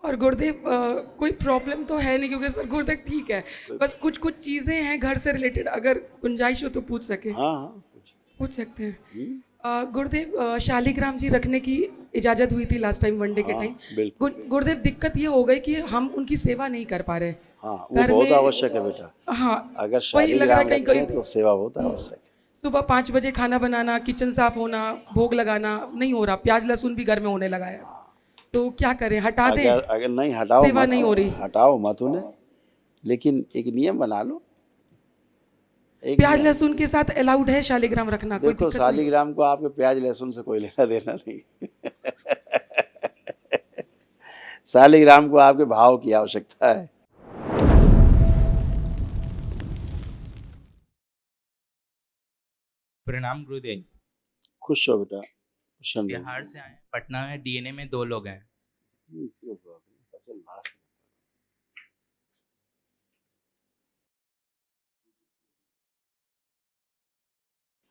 और गुरुदेव कोई प्रॉब्लम तो है नहीं क्योंकि सर गुरुदेव ठीक है। कोई बस कुछ कुछ चीज़ें हैं घर से रिलेटेड, अगर गुंजाइश हो तो पूछ सके। हाँ हाँ कुछ पूछ सकते हैं। हम्म, गुरुदेव शालिग्राम जी रखने की इजाज़त हुई थी लास्ट टाइम वनडे के हाँ टाइम। बिल्कुल। गुरुदेव दिक्कत ये हो गई कि हम उनकी सेवा नहीं कर पा रहे हाँ वो घर बहुत में। आवश्यक है बेटा। हाँ, अगर वही लग रहा है शालिग्राम कहीं कहीं रखें तो सेवा बहुत आवश्यक है। सुबह 5 बजे खाना बनाना, किचन साफ होना, भोग लगाना नहीं हो रहा। प्याज लहसुन भी घर में होने लगा है। तो क्या करें, हटा दें? अगर अगर नहीं हटाओ सेवा मत, नहीं हो रही। हटाओ मत उन्हें, लेकिन एक नियम बना लो। एक प्याज नियम, लहसुन के साथ अलाउड है शालिग्राम रखना, कोई देखो दिक्कत नहीं। शालिग्राम को आपके प्याज लहसुन से कोई लेना देना नहीं। शालिग्राम को आपके भाव की आवश्यकता है। प्रणाम गुरुदेव। खुश हो बेटा, प्रसन्न बिहार से आए हैं, पटना में डीएनए में 2 लोग हैं। रहो।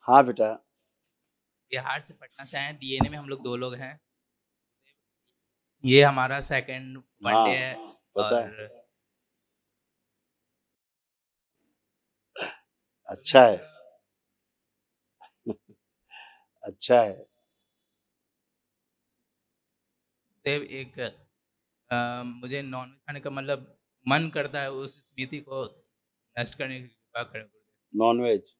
हाँ बेटा। बिहार से पटना से आए हैं, डीएनए में हम लोग 2 लोग हैं। ये हमारा सेकंड हाँ वनडे है। पता है, और अच्छा है, अच्छा है। देव एक मुझे नॉनवेज खाने का मतलब मन करता है, उस स्मृति को नष्ट करने की कृपा करें गुरुदेव। नॉनवेज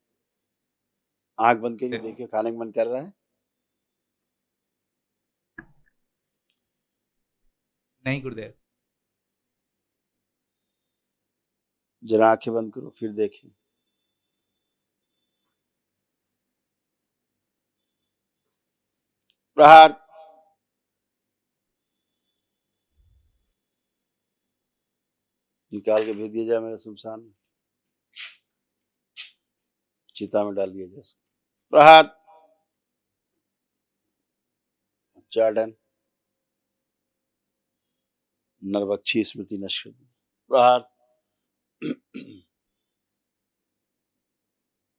आंख बंद करिए, देखिए खाने का मन कर रहा है। नहीं गुरुदेव। जरा आंखें बंद करो फिर देखें। प्रहार। निकाल के भेज दिया जाए मेरे शमशान में, चिता में डाल दिया जाए इसको। प्रहार। चार्डन नरबक्षी स्मृति नष्ट कर दी। प्रहार।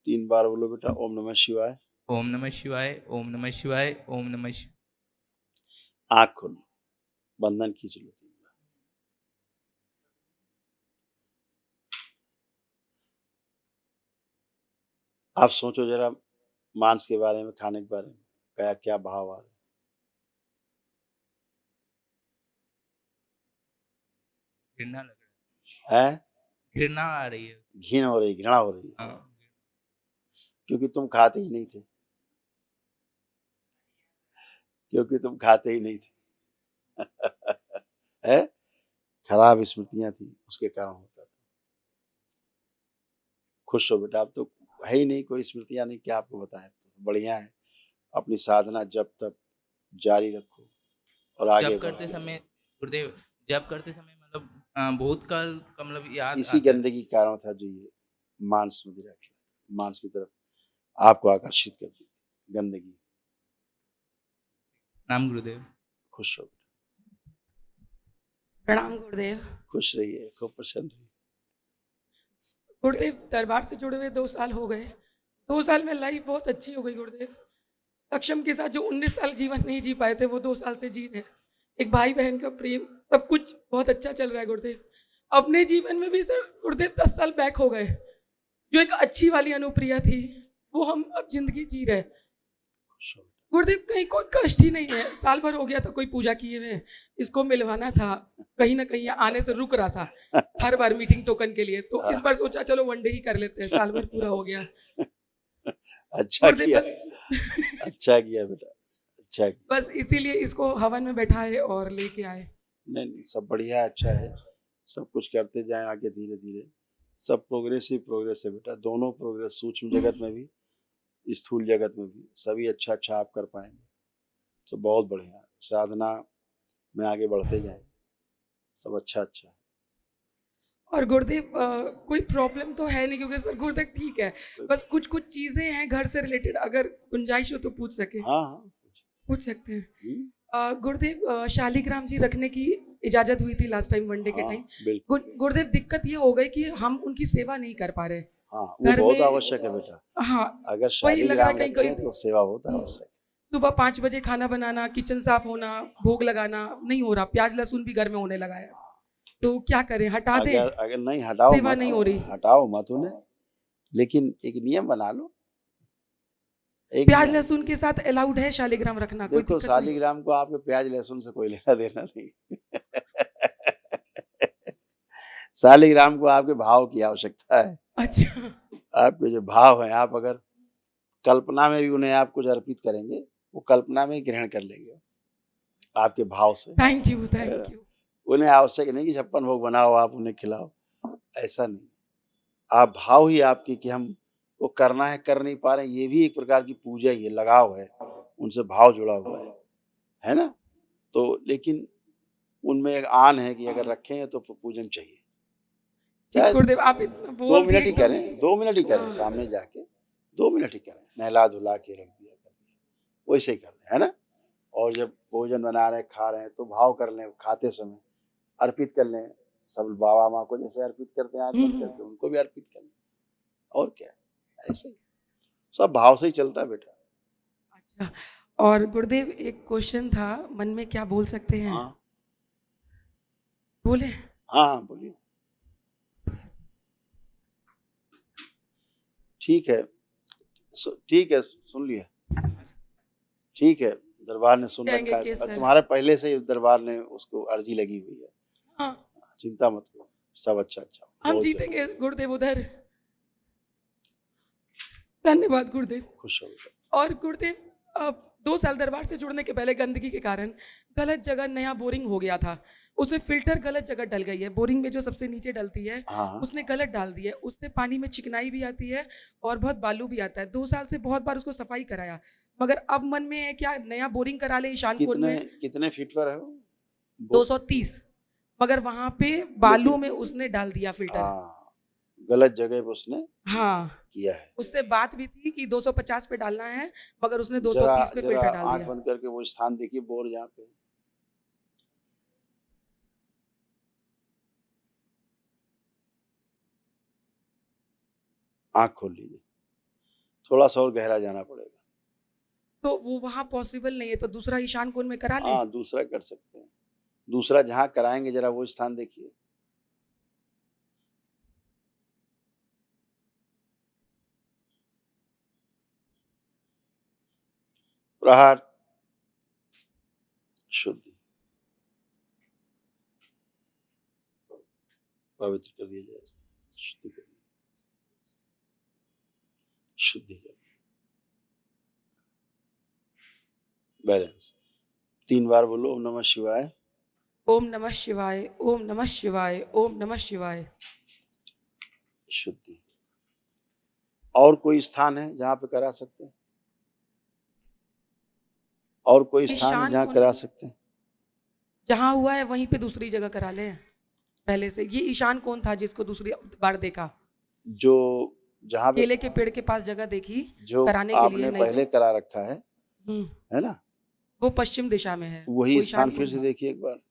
3 बार बोलो बेटा, ओम नमः शिवाय। ओम नमः शिवाय, ओम नमः शिवाय, ओम नमः शिवाय। आंख खोलो, बंधन खींच लो 3 बार। आप सोचो जरा मांस के बारे में, खाने के बारे में, क्या क्या भाव आ रहे घृणा लग रहा हैं? है, घृणा आ रही है। घिन हो रही, घृणा हो रही है, हाँ, क्योंकि तुम खाते ही नहीं थे, क्योंकि तुम खाते ही नहीं थे। है, खराब स्मृतियां थी, उसके कारण होता था। खुश हो बेटा, अब तो है ही नहीं कोई स्मृतियां, नहीं क्या आपको बताएं, तो बढ़िया है। अपनी साधना जब तक जारी रखो और आगे जब करते बढ़ो। समय गुरुदेव, जब करते समय मतलब भूतकाल का मतलब याद इसी आता है। गंदगी के कारण था जो ये मांस मदिरा खिलाया, मांस की तरफ आपको आकर्षित कर दी थी गंदगी। नाम गुरुदेव। खुश हो बेटा, प्रणाम गुरुदेव। खुश रहिए, खूब प्रसन्न रहिए। गुरुदेव दरबार से जुड़े हुए 2 साल हो गए। 2 साल में लाइफ बहुत अच्छी हो गई गुरुदेव। सक्षम के साथ जो 19 साल जीवन नहीं जी पाए थे वो 2 साल से जी रहे हैं। एक भाई बहन का प्रेम, सब कुछ बहुत अच्छा चल रहा है गुरुदेव। अपने जीवन में भी सर गुरुदेव 10 साल बैक हो गए। जो एक अच्छी वाली अनुप्रिया थी वो हम अब जिंदगी जी रहे हैं। खुश हो गुरुदेव कहीं कोई कष्ट ही नहीं है। साल भर हो गया था कोई पूजा किए हुए, इसको मिलवाना था। कहीं ना कहीं आने से रुक रहा था बेटा। हर बार मीटिंग टोकन के लिए, तो इस हाँ, बार सोचा चलो वनडे ही कर लेते हैं, साल भर पूरा हो गया। अच्छा गुरुदेव किया, बस अच्छा किया बेटा, अच्छा किया। बस इसीलिए इसको हवन में बैठाए और लेके आए। नहीं नहीं, सब बढ़िया है, अच्छा है। सब कुछ करते जाएं आगे धीरे धीरे। सब प्रोग्रेस ही प्रोग्रेस है बेटा, दोनों प्रोग्रेस, सूक्ष्म जगत में भी स्थूल जगत में भी, सभी अच्छा अच्छा आप कर पाएंगे। तो बहुत बढ़िया है। साधना में आगे बढ़ते जाएं, सब अच्छा अच्छा है। और गुरुदेव कोई प्रॉब्लम तो है नहीं क्योंकि सर गुरुदेव ठीक है। कोई बस कुछ कुछ चीज़ें हैं घर से रिलेटेड, अगर गुंजाइश हो तो पूछ सके। हाँ हाँ पूछ सकते हैं। हम्म, गुरुदेव शालिग्राम जी रखने की इजाज़त हुई थी लास्ट टाइम वनडे के हाँ टाइम। बिल्कुल। गुरुदेव दिक्कत ये हो गई कि हम उनकी सेवा नहीं कर पा रहे हाँ वो घर बहुत में। आवश्यक है बेटा। हाँ, अगर वही लग रहा है शालिग्राम कहीं रखें कहीं तो सेवा बहुत आवश्यक है। सुबह 5 बजे खाना बनाना, किचन साफ होना, भोग लगाना नहीं हो रहा, प्याज लहसुन भी घर में होने लगा है, तो क्या करें, हटा दें? अगर अगर नहीं हटाओ सेवा मत, नहीं हो रही। हटाओ मत उन्हें, लेकिन एक नियम बना लो। एक प्याज नियम, लहसुन के साथ अलाउड है शालिग्राम रखना, कोई देखो दिक्कत नहीं? शालिग्राम को आपके प्याज लहसुन से कोई लेना देना नहीं। शालिग्राम को आपके भाव की आवश्यकता है। अच्छा, आपके जो भाव हैं, आप अगर कल्पना में भी उन्हें आप कुछ अर्पित करेंगे, वो कल्पना में ही ग्रहण कर लेंगे आपके भाव से। Thank you, thank you. उन्हें आवश्यक नहीं कि 56 भोग बनाओ आप उन्हें खिलाओ, ऐसा नहीं। आप भाव ही आपकी कि हम वो करना है, कर नहीं पा रहे हैं, ये भी एक प्रकार की पूजा ही है, लगाव है, उनसे भाव जुड़ा हुआ है ना? तो लेकिन उनमें एक आन है कि अगर रखें तो पूजन चाहिए, जी चाहे गुरुदेव, आप इतना 2 बोल दिए मिनट ही एकदम। करें, 2 मिनट ही करें, हाँ। सामने जाके 2 मिनट ही करें, नहला धुला के रख दिया, कर दिया, वैसे ही कर दें, है ना? और जब भोजन बना रहे हैं, खा रहे हैं, तो भाव कर लें, खाते समय अर्पित कर लें, सब बाबा माँ को जैसे अर्पित करते हैं आँख बंद करके, उनको भी अर्पित कर लें, और क्या, ऐसे ही सब भाव से ही चलता है बेटा। अच्छा, और गुरुदेव एक क्वेश्चन था मन में, क्या बोल सकते हैं? हाँ बोले? हाँ हाँ, बोलिए। ठीक है, ठीक है, सुन लिया, ठीक है, दरबार ने सुन कहेंगे रखा कि है, सर। तुम्हारे पहले से ही दरबार ने उसको अर्जी लगी हुई है, हाँ, चिंता मत करो, सब अच्छा अच्छा हम बहुत जीतेंगे गुरुदेव उधर। धन्यवाद गुरुदेव। खुश हो बेटा। और गुरुदेव, अब 2 साल दरबार से जुड़ने के पहले गंदगी के कारण गलत जगह नया बोरिंग हो गया था, उसमें फिल्टर गलत जगह डल गई है, बोरिंग में जो सबसे नीचे डलती है हाँ हाँ, उसने गलत डाल दी है, उससे पानी में चिकनाई भी आती है और बहुत बालू भी आता है। 2 साल से बहुत बार उसको सफाई कराया, मगर अब मन में है क्या नया बोरिंग करा ले ईशान कोण कितने में। कितने फीट पर है वो? 230, मगर वहां पे बालू लेकिन में उसने डाल दिया फिल्टर। हाँ, गलत जगह पे उसने हाँ, किया है। उससे बात भी थी कि 250 पे डालना है, मगर उसने जरा 230 पे जरा फिल्टर डाल आंख दिया। बंद करके वो स्थान देखिए, बोर जहाँ पे, आंख खोल लीजिए, थोड़ा सा और गहरा जाना पड़ेगा। तो वो वहां पॉसिबल नहीं है, तो दूसरा ईशान कोण में करा ले। हाँ, दूसरा कर सकते हैं, दूसरा जहाँ कराएंगे जरा वो स्थान देखिए। प्रहार शुद्धि, पवित्र कर दिया जाए, शुद्धि कर दिया, शुद्धि कर दिया, बैलेंस। 3 बार बोलो, ओम नमः शिवाय, ओम नमः शिवाय, ओम नमः शिवाय, ओम नमः शिवाय। शुद्धि। और कोई स्थान है जहाँ पे करा सकते हैं? और कोई स्थान है ईशान जहाँ कोण करा में सकते हैं? जहां हुआ है वहीं पे दूसरी जगह करा ले। पहले से ये ईशान कौन था जिसको दूसरी बार देखा? जो जहाँ पे, केले के पेड़ के पास जगह देखी जो कराने के लिए, आपने नहीं पहले तो करा रखा हम्म, है ना, वो पश्चिम दिशा में है, वही वो स्थान ईशान फिर कोण से है। देखिए एक बार।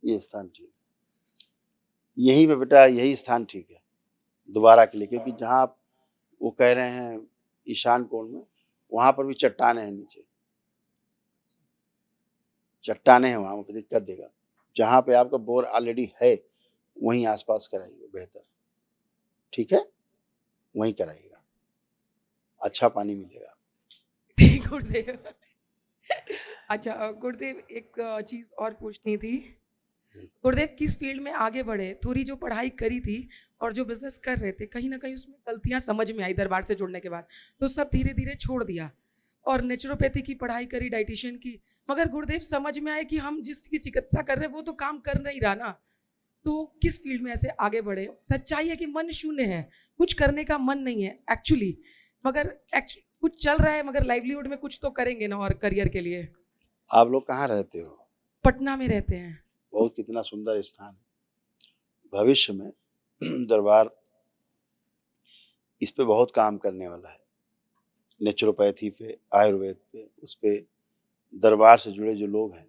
ये स्थान ठीक है, यही पे बेटा, यही स्थान ठीक है दोबारा के लिए, क्योंकि जहाँ आप वो कह रहे हैं ईशान कोण में, वहां पर भी चट्टाने हैं नीचे, चट्टाने हैं वहां पे दिक्कत देगा। जहाँ पे आपका बोर ऑलरेडी है वहीं आसपास कराइए, बेहतर, ठीक है, वहीं कराइएगा, अच्छा पानी मिलेगा। ठीक गुरुदेव। अच्छा गुरुदेव, एक चीज और पूछनी थी। गुरुदेव, किस फील्ड में आगे बढ़े? थोड़ी जो पढ़ाई करी थी और जो बिजनेस कर रहे थे, कहीं ना कहीं उसमें गलतियां समझ में आई दरबार से जुड़ने के बाद, तो सब धीरे धीरे छोड़ दिया और नेचुरोपैथी की पढ़ाई करी, डाइटिशियन की। मगर गुरुदेव समझ में आए कि हम जिसकी चिकित्सा कर रहे हैं वो तो काम कर नहीं रहा ना, तो किस फील्ड में ऐसे आगे बढ़े? सच्चाई है कि मन शून्य है, कुछ करने का मन नहीं है एक्चुअली, मगर कुछ चल रहा है, मगर लाइवलीहुड में कुछ तो करेंगे ना और करियर के लिए। आप लोग कहाँ रहते हो? पटना में रहते हैं। बहुत कितना सुंदर स्थान है, भविष्य में दरबार इस पे बहुत काम करने वाला है, नेचुरोपैथी पे, आयुर्वेद पे, उस पे दरबार से जुड़े जो लोग हैं,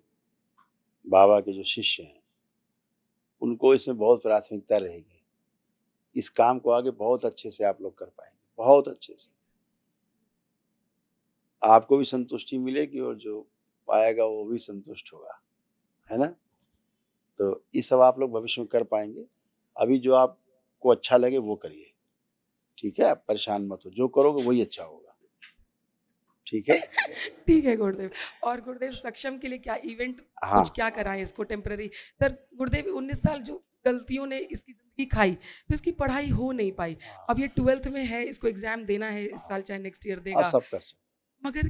बाबा के जो शिष्य हैं, उनको इसमें बहुत प्राथमिकता रहेगी। इस काम को आगे बहुत अच्छे से आप लोग कर पाएंगे, बहुत अच्छे से। आपको भी संतुष्टि मिलेगी और जो पाएगा वो भी संतुष्ट होगा, है ना? तो ये सब आप लोग भविष्य में कर पाएंगे। अभी जो आपको अच्छा लगे वो करिए, ठीक है? आप परेशान मत हो, जो करोगे वही अच्छा होगा, ठीक है? ठीक है गुरुदेव। और गुरुदेव सक्षम के लिए क्या इवेंट हाँ। कुछ क्या कराएं इसको टेम्पररी? सर गुरुदेव 19 साल जो गलतियों ने इसकी ज़िंदगी खाई, तो इसकी पढ़ाई हो नहीं पाई। अब ये 12th में है, इसको एग्ज़ाम देना है इस साल चाहे नेक्स्ट ईयर हाँ, देगा। सब कर सकते। मगर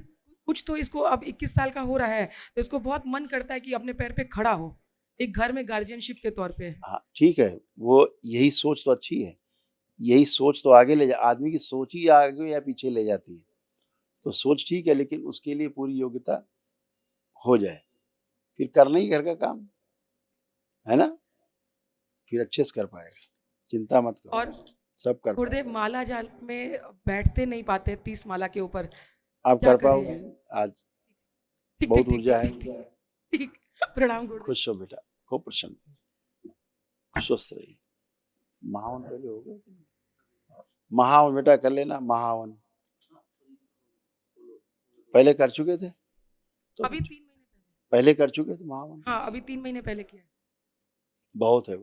कुछ तो इसको अब 21 साल का हो रहा है, तो इसको बहुत मन करता है कि अपने पैर पे खड़ा हो, एक घर में गार्जियनशिप के तौर पे। हाँ, ठीक है, वो यही सोच तो अच्छी है। यही सोच तो आगे ले जा आदमी की सोच ही आगे या पीछे ले जाती है। तो सोच ठीक है, लेकिन उसके लिए पूरी योग्यता हो जाए, फिर करना ही घर का काम, है ना? फिर अच्छे से कर पाएगा, चिंता मत करो, और सब कर गुरुदेव पाएगा। माला जाल में बैठते नहीं पाते 30 माला के ऊपर, आप क्या कर करें? पाओगे, आज ठीक, बहुत ठीक, ठीक, ऊर्जा ठीक, है। ठीक, ठीक। प्रणाम गुरुदेव। खुश हो बेटा, खूब प्रसन्न, स्वस्थ रहिए। महावन पहले हो गया कि नहीं? महावन बेटा कर लेना, महावन पहले कर चुके थे? तो अभी 3 महीने पहले। पहले कर चुके थे महावन? हाँ, अभी 3 महीने पहले किया है। बहुत है।